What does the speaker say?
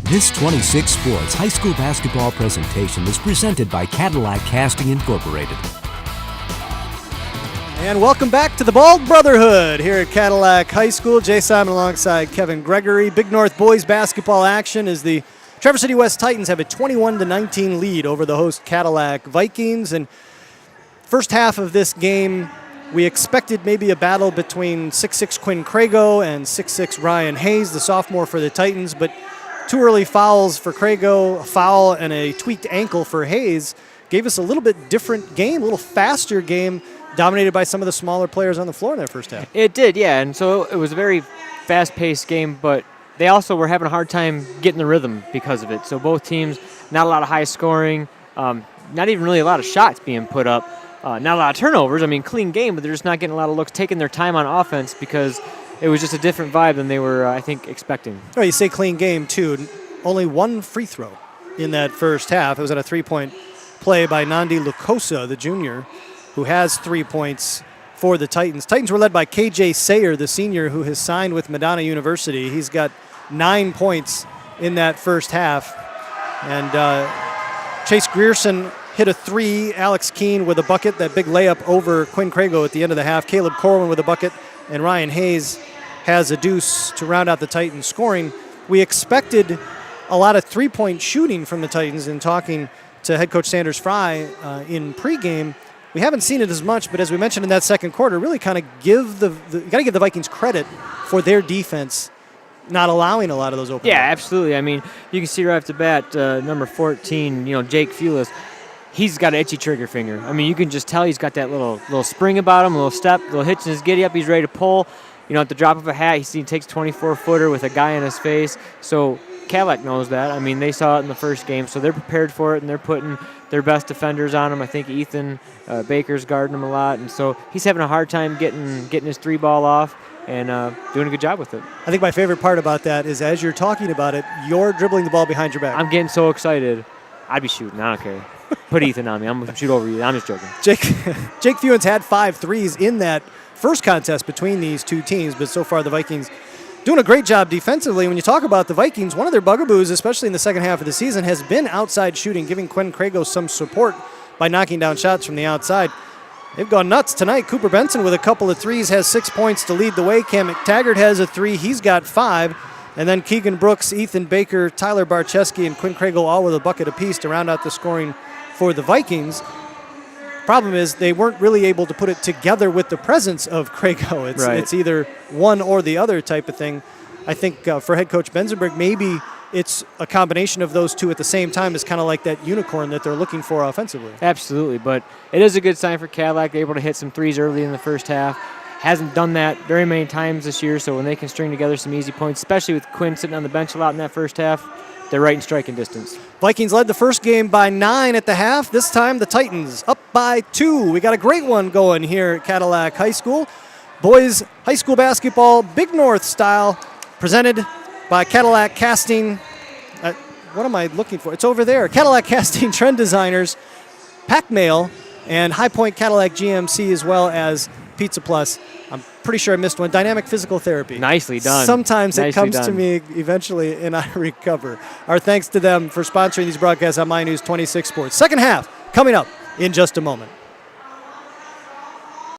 This 26 Sports high school basketball presentation is presented by Cadillac Casting Incorporated. And welcome back to the Bald Brotherhood here at Cadillac High School. Jay Simon alongside Kevin Gregory. Big North boys basketball action as the Traverse City West Titans have a 21-19 lead over the host Cadillac Vikings. And first half of this game, we expected maybe a battle between 6'6" Quinn Crago and 6'6" Ryan Hayes, the sophomore for the Titans, but two early fouls for Crago, a foul and a tweaked ankle for Hayes gave us a little bit different game, a little faster game, dominated by some of the smaller players on the floor in that first half. It did, yeah, and so it was a very fast-paced game, but they also were having a hard time getting the rhythm because of it. So both teams, not a lot of high scoring, not even really a lot of shots being put up, not a lot of turnovers. I mean, clean game, but they're just not getting a lot of looks, taking their time on offense because it was just a different vibe than they were, I think, expecting. Oh, you say clean game, too. Only one free throw in that first half. It was on a three-point play by Nandi Lucosa, the junior, who has 3 points for the Titans. Titans were led by KJ Sayer, the senior, who has signed with Madonna University. He's got 9 points in that first half. And Chase Grierson hit a three. Alex Keene with a bucket, that big layup over Quinn Crago at the end of the half. Caleb Corwin with a bucket. And Ryan Hayes has a deuce to round out the Titans scoring. We expected a lot of three-point shooting from the Titans. In talking to head coach Sanders Fry in pregame, we haven't seen it as much, but as we mentioned in that second quarter, really kind of you got to give the Vikings credit for their defense not allowing a lot of those open. Yeah, looks. absolutely. I mean, you can see right off the bat, number 14, Jake Fulis, he's got an itchy trigger finger. I mean, you can just tell he's got that little spring about him, a little step, a little hitch in his giddy up. He's ready to pull. At the drop of a hat, he takes 24-footer with a guy in his face. So Cadillac knows that. I mean, they saw it in the first game, so they're prepared for it, and they're putting their best defenders on him. I think Ethan Baker's guarding him a lot, and so he's having a hard time getting his three ball off and doing a good job with it. I think my favorite part about that is as you're talking about it, you're dribbling the ball behind your back. I'm getting so excited. I'd be shooting. I don't care. Put Ethan on me. I'm going to shoot over you. I'm just joking. Jake Fewens had 5 threes in that first contest between these two teams, but so far the Vikings doing a great job defensively. When you talk about the Vikings, one of their bugaboos, especially in the second half of the season, has been outside shooting, giving Quinn Crago some support by knocking down shots from the outside. They've gone nuts tonight. Cooper Benson with a couple of threes has 6 points to lead the way. Cam McTaggart has a 3. He's got 5. And then Keegan Brooks, Ethan Baker, Tyler Barczewski, and Quinn Crago all with a bucket apiece to round out the scoring for the Vikings. Problem is they weren't really able to put it together with the presence of Crago. It's either one or the other type of thing. I think for head coach Benzenberg, maybe it's a combination of those two at the same time is kind of like that unicorn that they're looking for offensively. Absolutely, but it is a good sign for Cadillac. They're able to hit some threes early in the first half. Hasn't done that very many times this year, so when they can string together some easy points, especially with Quinn sitting on the bench a lot in that first half, they're right in striking distance. Vikings led the first game by 9 at the half. This time the Titans up by 2. We got a great one going here at Cadillac High School. Boys high school basketball, Big North style, presented by Cadillac Casting. What am I looking for? It's over there. Cadillac Casting Trend Designers, Pack Mail, and High Point Cadillac GMC, as well as Pizza Plus. I'm pretty sure I missed one. Dynamic Physical Therapy. Nicely done. Sometimes Nicely it comes done. to me eventually, and I recover. Our thanks to them for sponsoring these broadcasts on My News 26 Sports. Second half coming up in just a moment.